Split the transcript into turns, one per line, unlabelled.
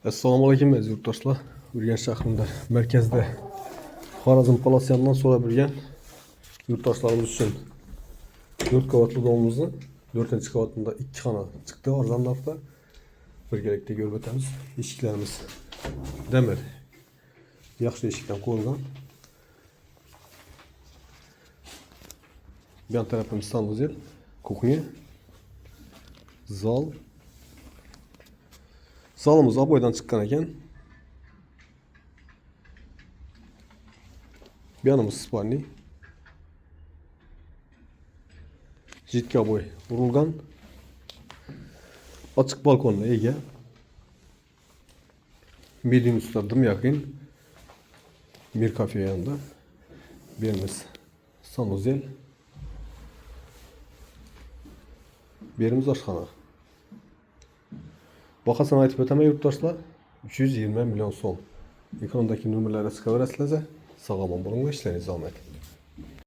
Assalamu alaikum aziz yurttaşlar. Ürgen şehrinde, merkezde Xorazm Palasyan'dan sonra Ürgen yurttaşlarımız için 4 kavatlı doğumumuzun 4. kavatında 2 kana çıktı. Oradan da birlikte görüp ötemiz. Eşiklerimiz demir. Yaxşı eşikten koyulgan. Bir yan tarafımız sanuzel, kuchnya, zal. Zalımız aboydan çıkan eken. Bir yanımız spalni. Jitki aboy vurulgan. Açık balkonla ege. Bildiğin üstüne dım yakın. Bir kafe yanında. Birimiz sanuzel. Birimiz aşkhana. Vakasına aytip öteme yurttaşlar 320 milyon son. Ekrandaki nömerlere çıkaverasizlar. Sağlamam bulunma işleriniz zahmet.